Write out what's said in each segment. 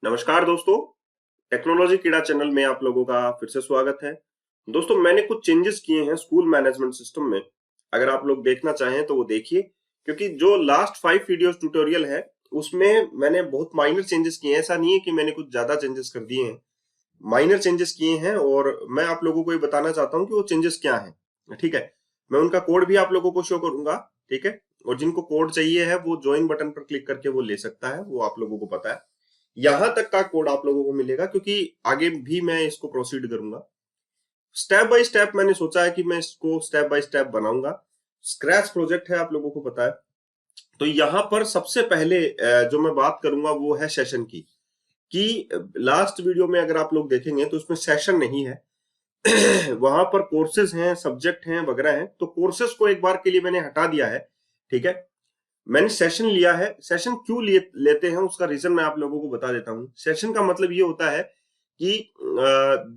नमस्कार दोस्तों, टेक्नोलॉजी कीड़ा चैनल में आप लोगों का फिर से स्वागत है। दोस्तों, मैंने कुछ चेंजेस किए हैं स्कूल मैनेजमेंट सिस्टम में। अगर आप लोग देखना चाहें तो वो देखिए, क्योंकि जो लास्ट 5 वीडियोस ट्यूटोरियल है उसमें मैंने बहुत माइनर चेंजेस किए हैं। ऐसा नहीं है कि मैंने कुछ ज्यादा चेंजेस कर दिए हैं, माइनर चेंजेस किए हैं और मैं आप लोगों को ये बताना चाहता हूँ कि वो चेंजेस क्या हैं। ठीक है, मैं उनका कोड भी आप लोगों को शो करूंगा। ठीक है, और जिनको कोड चाहिए है वो ज्वाइन बटन पर क्लिक करके वो ले सकता है, वो आप लोगों को पता है। यहां तक का कोड आप लोगों को मिलेगा, क्योंकि आगे भी मैं इसको प्रोसीड करूंगा स्टेप बाय स्टेप। मैंने सोचा है कि मैं इसको स्टेप बाय स्टेप बनाऊंगा। स्क्रैच प्रोजेक्ट है, आप लोगों को पता है। तो यहां पर सबसे पहले जो मैं बात करूंगा वो है सेशन की। कि लास्ट वीडियो में अगर आप लोग देखेंगे तो उसमें सेशन नहीं है वहां पर कोर्सेज हैं, सब्जेक्ट हैं, वगैरह हैं। तो कोर्सेज को एक बार के लिए मैंने हटा दिया है। ठीक है, मैंने सेशन लिया है। सेशन क्यों लेते हैं उसका रीजन मैं आप लोगों को बता देता हूं। सेशन का मतलब ये होता है कि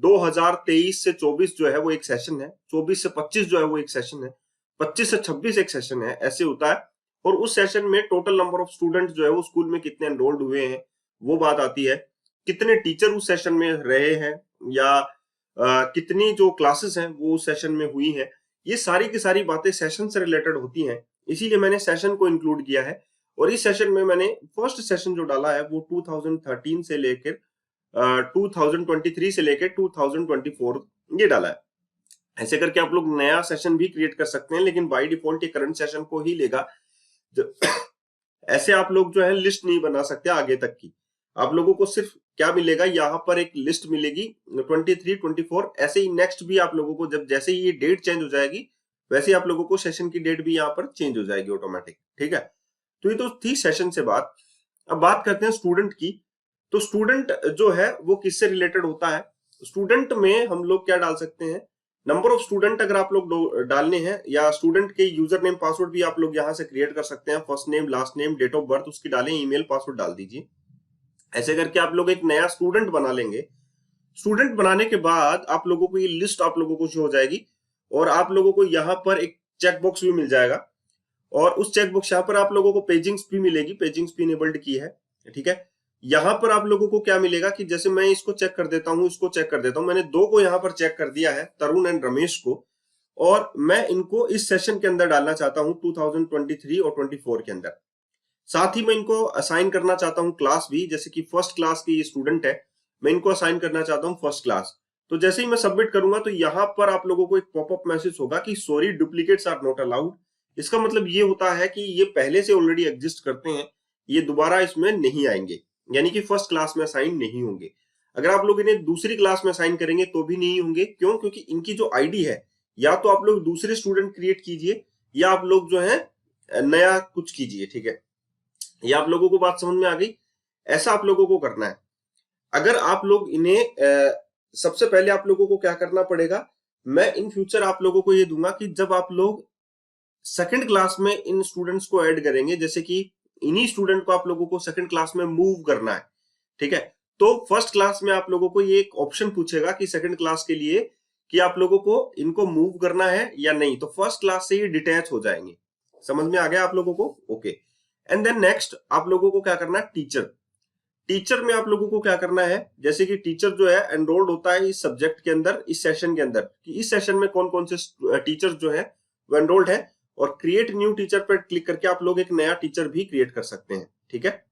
2023 से 24 जो है वो एक सेशन है, 24 से 25 जो है वो एक सेशन है, 25 से 26 एक सेशन है, ऐसे होता है। और उस सेशन में टोटल नंबर ऑफ स्टूडेंट जो है वो स्कूल में कितने एनरोल्ड हुए हैं वो बात आती है। कितने टीचर उस सेशन में रहे हैं, या कितनी जो क्लासेस हैं वो उस सेशन में हुई हैं। ये सारी की सारी बातें सेशन से रिलेटेड होती हैं, इसीलिए मैंने सेशन को इंक्लूड किया है। और इस सेशन में मैंने फर्स्ट सेशन जो डाला है वो 2013 से लेकर 2023 से लेकर 2024 ये डाला है। ऐसे करके आप लोग नया सेशन भी क्रिएट कर सकते हैं, लेकिन बाय डिफॉल्ट ये करंट सेशन को ही लेगा। ऐसे आप लोग जो है लिस्ट नहीं बना सकते आगे तक की। आप लोगों को सिर्फ क्या मिलेगा, यहाँ पर एक लिस्ट मिलेगी 23, 24। ऐसे ही नेक्स्ट भी आप लोगों को जब जैसे ही ये डेट चेंज हो जाएगी वैसे ही आप लोगों को सेशन की डेट भी यहाँ पर चेंज हो जाएगी ऑटोमेटिक। ठीक है, तो ये तो थी सेशन से बात। अब बात करते हैं स्टूडेंट की। तो स्टूडेंट जो है वो किससे रिलेटेड होता है। स्टूडेंट में हम लोग क्या डाल सकते हैं, नंबर ऑफ स्टूडेंट अगर आप लोग डालने हैं, या स्टूडेंट के यूजर नेम पासवर्ड भी आप लोग यहाँ से क्रिएट कर सकते हैं। First name, last name, date of birth उसकी डालें, ईमेल पासवर्ड डाल दीजिए। ऐसे करके आप लोग एक नया स्टूडेंट बना लेंगे। स्टूडेंट बनाने के बाद आप लोगों को ये लिस्ट आप लोगों को शो हो जाएगी, और आप लोगों को यहाँ पर एक चेकबॉक्स भी मिल जाएगा। और उस चेकबॉक्स यहाँ पर आप लोगों को पेजिंग्स भी मिलेगी, पेजिंग्स भी इनेबल्ड की है। ठीक है, यहाँ पर आप लोगों को क्या मिलेगा कि जैसे मैं इसको चेक कर देता हूँ, इसको चेक कर देता हूँ। मैंने दो को यहाँ पर चेक कर दिया है, तरुण एंड रमेश को। और मैं इनको इस सेशन के अंदर डालना चाहता हूँ 2023 और 24 के अंदर। साथ ही मैं इनको असाइन करना चाहता हूँ क्लास भी, जैसे कि फर्स्ट क्लास के ये स्टूडेंट है, मैं इनको असाइन करना चाहता हूँ फर्स्ट क्लास। तो जैसे ही मैं सबमिट करूंगा तो यहाँ पर आप लोगों को एक पॉपअप मैसेज होगा कि sorry duplicates are not allowed. इसका मतलब ये होता है कि ये पहले से ऑलरेडी एग्जिस्ट करते हैं, ये दोबारा इसमें नहीं आएंगे, यानी कि फर्स्ट क्लास में असाइन नहीं होंगे। अगर आप लोग इन्हें दूसरी क्लास में असाइन करेंगे तो भी नहीं होंगे। क्यों? क्योंकि इनकी जो आईडी है, या तो आप लोग दूसरे स्टूडेंट क्रिएट कीजिए, या आप लोग जो है नया कुछ कीजिए। ठीक है, ये आप लोगों को बात समझ में आ गई। ऐसा आप लोगों को करना है। अगर आप लोग इन्हें सबसे पहले आप लोगों को क्या करना पड़ेगा, मैं इन फ्यूचर आप लोगों को ये दूंगा कि जब आप लोग सेकंड क्लास में इन स्टूडेंट्स को ऐड करेंगे, जैसे कि इन्हीं स्टूडेंट को आप लोगों को सेकंड क्लास में मूव करना है। ठीक है, तो फर्स्ट क्लास में आप लोगों को ये एक ऑप्शन पूछेगा कि सेकंड क्लास के लिए कि आप लोगों को इनको मूव करना है या नहीं। तो फर्स्ट क्लास से ये डिटैच हो जाएंगे। समझ में आ गया आप लोगों को? ओके। एंड देन नेक्स्ट आप लोगों को क्या करना है, टीचर। टीचर में आप लोगों को क्या करना है, जैसे कि टीचर जो है एनरोल्ड होता है इस सब्जेक्ट के अंदर, इस सेशन के अंदर, कि इस सेशन में कौन कौन से टीचर जो है वो एनरोल्ड है। और क्रिएट न्यू टीचर पर क्लिक करके आप लोग एक नया टीचर भी क्रिएट कर सकते हैं। ठीक है,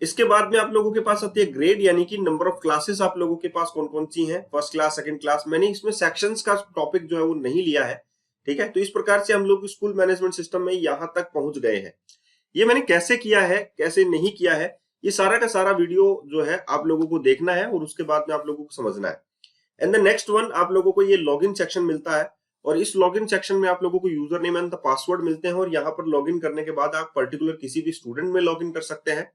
इसके बाद में आप लोगों के पास आती है ग्रेड, यानी कि नंबर ऑफ क्लासेस आप लोगों के पास कौन कौन सी हैं, फर्स्ट क्लास, सेकंड क्लास। मैंने इसमें सेक्शंस का टॉपिक जो है वो नहीं लिया है। ठीक है, तो इस प्रकार से हम लोग स्कूल मैनेजमेंट सिस्टम में यहां तक पहुंच गए हैं। ये मैंने कैसे किया है, कैसे नहीं किया है, ये सारा का सारा वीडियो जो है आप लोगों को देखना है, और उसके बाद में आप लोगों को समझना है। एंड द नेक्स्ट वन, आप लोगों को ये लॉगिन सेक्शन मिलता है, और इस लॉगिन सेक्शन में आप लोगों को user name and the password मिलते हैं। और यहाँ पर लॉगिन करने के बाद आप पर्टिकुलर किसी भी स्टूडेंट में लॉगिन कर सकते हैं,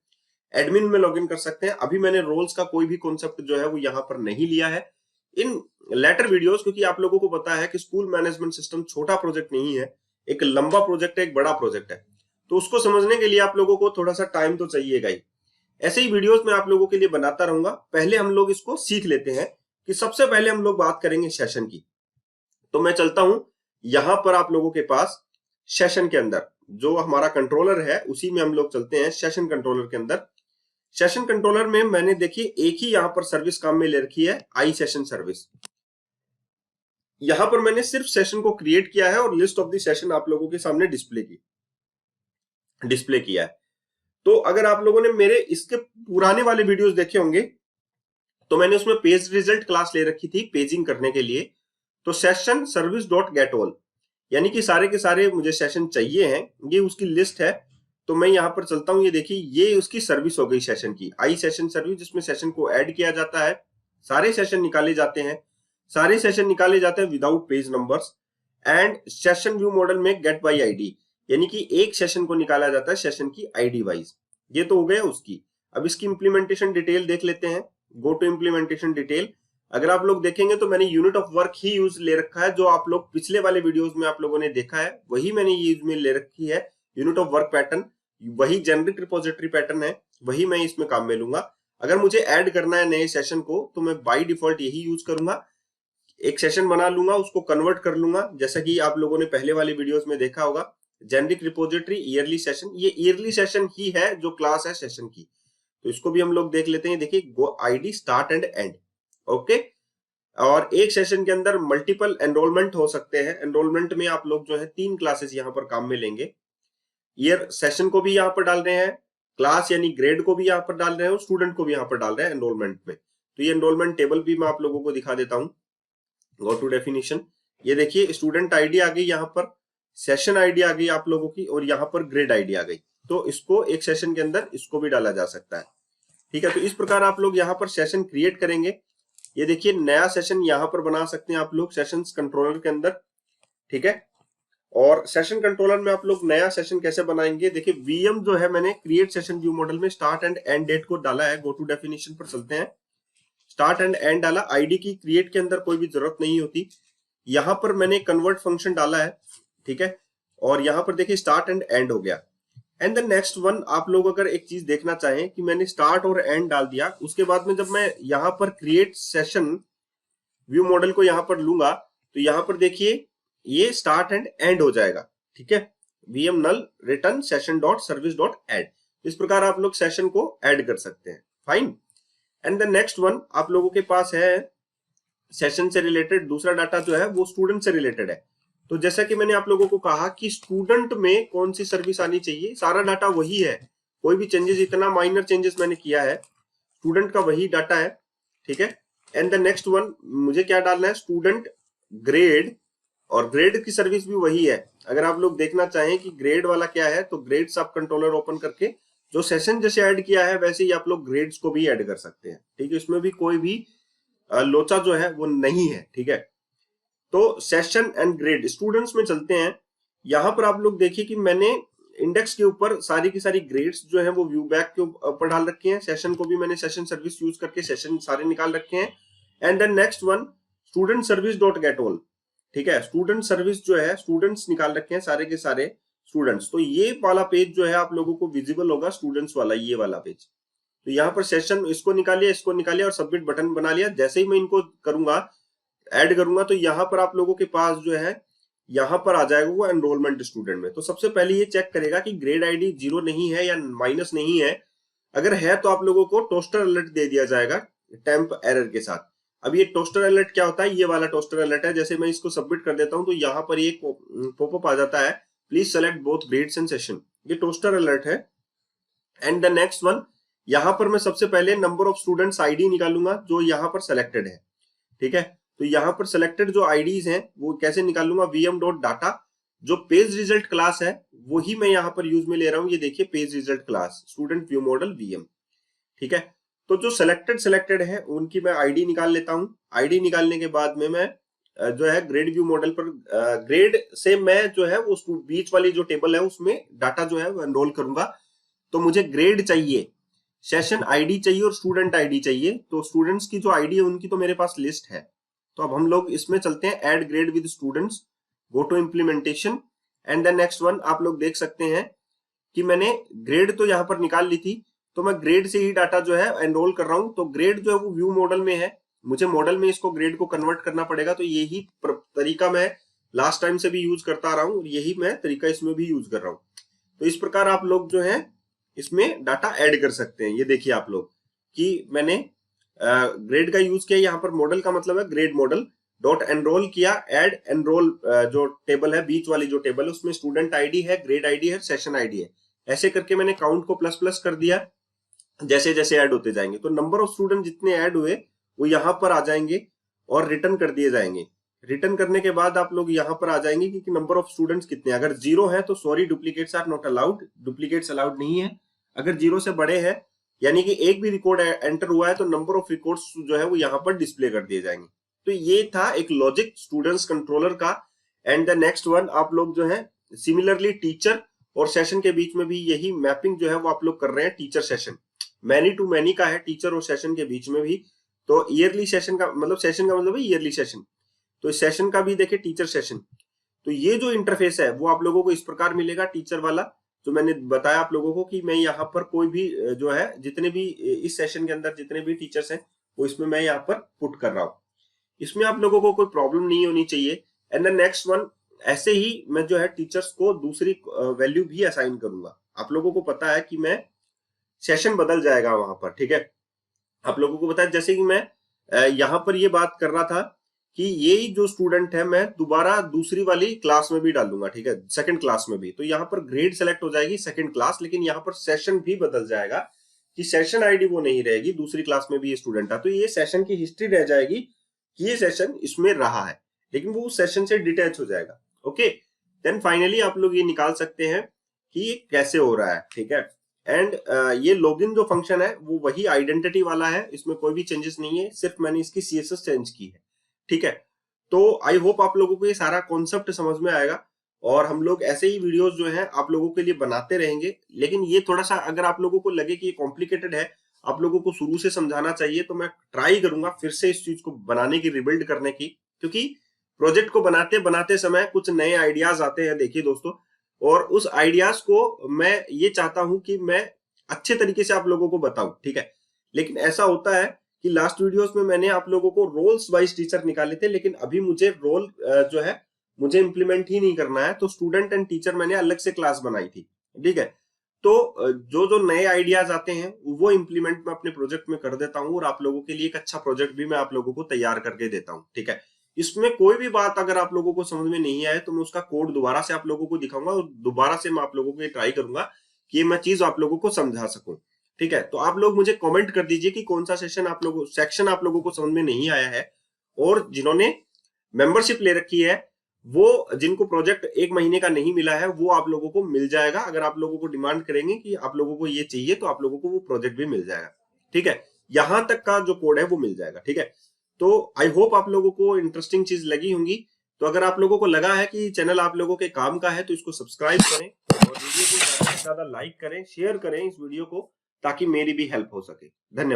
एडमिन में लॉगिन कर सकते हैं। अभी मैंने रोल्स का कोई भी कॉन्सेप्ट जो है वो यहाँ पर नहीं लिया है इन लेटर वीडियोस, क्योंकि आप लोगों को पता है कि स्कूल मैनेजमेंट सिस्टम छोटा प्रोजेक्ट नहीं है, एक लंबा प्रोजेक्ट है, एक बड़ा प्रोजेक्ट है। तो उसको समझने के लिए आप लोगों को थोड़ा सा टाइम तो चाहिएगा ही। ऐसे ही वीडियोस मैं आप लोगों के लिए बनाता रहूंगा। पहले हम लोग इसको सीख लेते हैं कि सबसे पहले हम लोग बात करेंगे सेशन की। तो मैं चलता हूं यहां पर आप लोगों के पास सेशन के अंदर, जो हमारा कंट्रोलर है उसी में हम लोग चलते हैं। सेशन कंट्रोलर के अंदर, सेशन कंट्रोलर में मैंने देखिए एक ही यहां पर सर्विस काम में ले रखी है, आई सेशन सर्विस। यहां पर मैंने सिर्फ सेशन को क्रिएट किया है और लिस्ट ऑफ द सेशन आप लोगों के सामने डिस्प्ले किया है। तो अगर आप लोगों ने मेरे इसके पुराने वाले वीडियोस देखे होंगे तो मैंने उसमें पेज रिजल्ट क्लास ले रखी थी पेजिंग करने के लिए। तो session service dot get all, यानी कि सारे के सारे मुझे सेशन चाहिए हैं, ये उसकी लिस्ट है। तो मैं यहाँ पर चलता हूं, ये देखिए ये उसकी सर्विस हो गई सेशन की, आई सेशन सर्विस, जिसमें सेशन को ऐड किया जाता है, सारे सेशन निकाले जाते हैं, सारे सेशन निकाले जाते हैं without page numbers. And session view model में गेट बाई आईडी, यानी कि एक सेशन को निकाला जाता है सेशन की आईडी वाइज। ये तो हो गया उसकी। अब इसकी इंप्लीमेंटेशन डिटेल देख लेते हैं। Go to implementation detail. अगर आप लोग देखेंगे तो मैंने यूनिट ऑफ वर्क ही यूज ले रखा है, जो आप लोग पिछले वाले वीडियोस में आप लोगों ने देखा है वही मैंने यूज में ले रखी है। यूनिट ऑफ वर्क पैटर्न वही जेनरिक रिपोजिटरी पैटर्न है, वही मैं इसमें काम में लूंगा। अगर मुझे ऐड करना है नए सेशन को तो मैं बाय डिफॉल्ट यही यूज करूंगा। एक सेशन बना लूंगा, उसको कन्वर्ट कर लूंगा, जैसा कि आप लोगों ने पहले वाले वीडियोस में देखा होगा। जेनरिक रिपोजिटरी ईयरली सेशन, ये ईयरली सेशन ही है जो क्लास है सेशन की। तो इसको भी हम लोग देख लेते हैं। देखिए go ID start and end, okay. और एक सेशन के अंदर मल्टीपल एनरोलमेंट हो सकते हैं। एनरोलमेंट में आप लोग जो है 3 क्लासेस यहाँ पर काम में लेंगे। ईयर सेशन को भी यहाँ पर डाल रहे हैं, क्लास यानी ग्रेड को भी यहाँ पर डाल रहे हैं और स्टूडेंट को भी यहाँ पर डाल रहे हैं एनरोलमेंट में। तो ये एनरोलमेंट टेबल भी मैं आप लोगों को दिखा देता हूँ। गो टू डेफिनेशन, ये देखिए स्टूडेंट आईडी आ गई, यहाँ पर सेशन आईडी आ गई आप लोगों की, और यहाँ पर ग्रेड आईडी आ गई। तो इसको एक सेशन के अंदर इसको भी डाला जा सकता है, ठीक है। तो इस प्रकार आप लोग यहाँ पर सेशन क्रिएट करेंगे। ये देखिए नया सेशन यहाँ पर बना सकते हैं आप लोग सेशंस कंट्रोलर के अंदर, ठीक है। और सेशन कंट्रोलर में आप लोग नया सेशन कैसे बनाएंगे, देखिए वीएम जो है मैंने क्रिएट सेशन व्यू मॉडल में स्टार्ट एंड एंड डेट को डाला है। गो टू डेफिनेशन पर चलते हैं। स्टार्ट एंड एंड डाला, आईडी की क्रिएट के अंदर कोई भी जरूरत नहीं होती। यहां पर मैंने कन्वर्ट फंक्शन डाला है, ठीक है। और यहां पर देखिए स्टार्ट एंड एंड हो गया। एंड द नेक्स्ट वन, आप लोग अगर एक चीज देखना चाहें कि मैंने स्टार्ट और एंड डाल दिया, उसके बाद में जब मैं यहां पर क्रिएट सेशन व्यू मॉडल को यहां पर लूंगा तो यहां पर देखिए ये स्टार्ट एंड एंड हो जाएगा, ठीक है। VM null return session dot service dot add, इस प्रकार आप लोग सेशन को ऐड कर सकते हैं, fine. And the next one आप लोगों के पास है सेशन से रिलेटेड दूसरा डाटा जो है वो स्टूडेंट से रिलेटेड है। तो जैसा कि मैंने आप लोगों को कहा कि स्टूडेंट में कौन सी सर्विस आनी चाहिए, सारा डाटा वही है, कोई भी चेंजेस, इतना माइनर चेंजेस मैंने किया है, स्टूडेंट का वही डाटा है, ठीक है। एंड द नेक्स्ट वन मुझे क्या डालना है, स्टूडेंट ग्रेड, और ग्रेड की सर्विस भी वही है। अगर आप लोग देखना चाहें कि ग्रेड वाला क्या है तो ग्रेड सब कंट्रोलर ओपन करके जो सेशन जैसे ऐड किया है वैसे ही आप लोग ग्रेड्स को भी ऐड कर सकते हैं, ठीक है। इसमें भी कोई भी लोचा जो है वो नहीं है, ठीक है। तो सेशन एंड ग्रेड स्टूडेंट्स में चलते हैं। यहां पर आप लोग देखिए कि मैंने इंडेक्स के ऊपर सारी की सारी ग्रेड्स जो है वो व्यू बैक के ऊपर डाल रखे हैं। सेशन को भी मैंने सेशन सर्विस यूज करके सेशन सारे निकाल रखे हैं। And then next one student service dot get all, ठीक है। स्टूडेंट सर्विस जो है स्टूडेंट्स निकाल रखे हैं सारे के सारे स्टूडेंट्स। तो ये वाला पेज जो है आप लोगों को विजिबल होगा, स्टूडेंट्स वाला ये वाला पेज। तो यहाँ पर सेशन इसको निकालिए और सबमिट बटन बना लिया। जैसे ही मैं इनको करूंगा ऐड करूंगा तो यहाँ पर आप लोगों के पास जो है यहाँ पर आ जाएगा वो एनरोलमेंट स्टूडेंट में। तो सबसे पहले ये चेक करेगा कि ग्रेड आईडी 0 नहीं है या माइनस नहीं है। अगर है तो आप लोगों को टोस्टर अलर्ट दे दिया जाएगा टेम्प एरर के साथ। अब ये टोस्टर अलर्ट क्या होता है, ये वाला टोस्टर अलर्ट है। जैसे मैं इसको सबमिट कर देता हूं तो यहाँ पर एक पॉपअप आ जाता है, please select both grades and session, ये टोस्टर अलर्ट है। एंड द नेक्स्ट वन, यहाँ पर मैं सबसे पहले नंबर ऑफ स्टूडेंट्स आईडी निकालूंगा जो यहाँ पर सेलेक्टेड है, ठीक है। तो यहाँ पर सेलेक्टेड जो आईडीज हैं वो कैसे निकालूंगा, वीएम डॉट डाटा, जो पेज रिजल्ट क्लास है वही मैं यहाँ पर यूज में ले रहा हूँ। ये देखिए page result class student view model VM, ठीक है। तो जो सेलेक्टेड है उनकी मैं आईडी निकाल लेता हूँ। आईडी निकालने के बाद में मैं जो है ग्रेड व्यू मॉडल पर ग्रेड से मैं जो है वो बीच वाली जो टेबल है उसमें डाटा जो है वो एनरोल करूंगा। तो मुझे ग्रेड चाहिए, सेशन आईडी चाहिए और स्टूडेंट आईडी चाहिए। तो स्टूडेंट्स की जो आईडी है उनकी तो मेरे पास लिस्ट है। तो अब हम लोग इसमें चलते हैं, add grade with students, go to implementation. And then next one आप लोग देख सकते हैं कि मैंने ग्रेड तो यहाँ पर निकाल ली थी, तो मैं ग्रेड से ही डाटा जो है एनरोल कर रहा हूं। तो ग्रेड जो है वो व्यू मॉडल में है, मुझे मॉडल में इसको ग्रेड को कन्वर्ट करना पड़ेगा। तो यही तरीका मैं लास्ट टाइम से भी यूज करता आ रहा हूं और यही मैं तरीका इसमें भी यूज कर रहा हूं। तो इस प्रकार आप लोग जो है इसमें डाटा ऐड कर सकते हैं। ये देखिए आप लोग कि मैंने ग्रेड का यूज किया, यहाँ पर मॉडल का मतलब है ग्रेड मॉडल, डॉट एनरोल किया, ऐड एनरोल जो टेबल है बीच वाली जो टेबल है उसमें स्टूडेंट आईडी है, ग्रेड आईडी है, सेशन आईडी है, ऐसे करके मैंने काउंट को प्लस प्लस कर दिया। जैसे जैसे ऐड होते जाएंगे तो नंबर ऑफ स्टूडेंट जितने ऐड हुए वो यहाँ पर आ जाएंगे और रिटर्न कर दिए जाएंगे। रिटर्न करने के बाद आप लोग यहाँ पर आ जाएंगे कि नंबर ऑफ स्टूडेंट्स कितने हैं। अगर जीरो है तो sorry duplicates are not allowed, duplicates allowed नहीं है। अगर जीरो से बड़े हैं यानी कि एक भी रिकॉर्ड एंटर हुआ है तो नंबर ऑफ रिकॉर्ड्स जो है वो यहाँ पर डिस्प्ले कर दिए जाएंगे। तो ये था एक लॉजिक स्टूडेंट्स कंट्रोलर का। एंड द नेक्स्ट वन आप लोग जो है सिमिलरली टीचर और सेशन के बीच में भी यही मैपिंग जो है वो आप लोग कर रहे हैं। Teacher session many to many का है टीचर और सेशन के बीच में भी। तो ईयरली सेशन का मतलब, सेशन का मतलब है ईयरली सेशन, तो इस सेशन का भी देखे टीचर सेशन। तो ये जो इंटरफेस है वो आप लोगों को इस प्रकार मिलेगा टीचर वाला, जो मैंने बताया आप लोगों को कि मैं यहाँ पर कोई भी जो है जितने भी इस सेशन के अंदर जितने भी टीचर्स हैं वो इसमें मैं यहाँ पर पुट कर रहा हूँ। इसमें आप लोगों को कोई प्रॉब्लम नहीं होनी चाहिए। एंड द नेक्स्ट वन, ऐसे ही मैं जो है टीचर्स को दूसरी वैल्यू भी असाइन करूंगा। आप लोगों को पता है कि मैं सेशन बदल जाएगा वहां पर, ठीक है। आप लोगों को पता है जैसे कि मैं यहाँ पर ये बात कर रहा था कि यही जो स्टूडेंट है मैं दोबारा दूसरी वाली क्लास में भी डालूंगा, ठीक है, सेकंड क्लास में भी। तो यहाँ पर ग्रेड सेलेक्ट हो जाएगी सेकंड क्लास, लेकिन यहाँ पर सेशन भी बदल जाएगा कि सेशन आईडी वो नहीं रहेगी, दूसरी क्लास में भी ये स्टूडेंट था। तो ये सेशन की हिस्ट्री रह जाएगी कि ये सेशन इसमें रहा है, लेकिन वो उस सेशन से डिटैच हो जाएगा। ओके, देन फाइनली आप लोग ये निकाल सकते हैं कि ये कैसे हो रहा है, ठीक है। एंड ये लॉगिन जो फंक्शन है वो वही आइडेंटिटी वाला है, इसमें कोई भी चेंजेस नहीं है, सिर्फ मैंने इसकी सीएसएस चेंज की है, ठीक है। तो आई होप आप लोगों को ये सारा कॉन्सेप्ट समझ में आएगा और हम लोग ऐसे ही वीडियोस जो है आप लोगों के लिए बनाते रहेंगे। लेकिन ये थोड़ा सा अगर आप लोगों को लगे कि ये कॉम्प्लिकेटेड है, आप लोगों को शुरू से समझाना चाहिए, तो मैं ट्राई करूंगा फिर से इस चीज को बनाने की, रिबिल्ड करने की, क्योंकि प्रोजेक्ट को बनाते बनाते समय कुछ नए आइडियाज आते हैं। देखिए दोस्तों, और उस आइडियाज को मैं ये चाहता हूं कि मैं अच्छे तरीके से आप लोगों को बताऊं, ठीक है। लेकिन ऐसा होता है कि लास्ट वीडियोस में मैंने आप लोगों को रोल्स वाइज टीचर निकाले थे, लेकिन अभी मुझे रोल जो है मुझे इंप्लीमेंट ही नहीं करना है, तो स्टूडेंट एंड टीचर मैंने अलग से क्लास बनाई थी, ठीक है। तो जो जो नए आइडियाज आते हैं वो इंप्लीमेंट मैं अपने प्रोजेक्ट में कर देता हूँ और आप लोगों के लिए एक अच्छा प्रोजेक्ट भी मैं आप लोगों को तैयार करके देता हूँ, ठीक है। इसमें कोई भी बात अगर आप लोगों को समझ में नहीं आए तो मैं उसका कोड दोबारा से आप लोगों को दिखाऊंगा और दोबारा से मैं आप लोगों को ये ट्राई करूंगा कि मैं चीज आप लोगों को समझा सकूं, ठीक है। तो आप लोग मुझे कमेंट कर दीजिए कि कौन सा सेशन सेक्शन आप लोगों को समझ में नहीं आया है, और जिन्होंने मेंबरशिप ले रखी है वो, जिनको प्रोजेक्ट 1 महीने का नहीं मिला है, वो आप लोगों को मिल जाएगा। अगर आप लोगों को डिमांड करेंगे कि आप लोगों को ये चाहिए तो आप लोगों को वो प्रोजेक्ट भी मिल जाएगा, ठीक है। यहां तक का जो कोड है वो मिल जाएगा, ठीक है। तो आई होप आप लोगों को इंटरेस्टिंग चीज लगी होंगी। तो अगर आप लोगों को लगा है कि चैनल आप लोगों के काम का है तो इसको सब्सक्राइब करें और वीडियो को ज्यादा से ज्यादा लाइक करें, शेयर करें इस वीडियो को, ताकि मेरी भी हेल्प हो सके। धन्यवाद।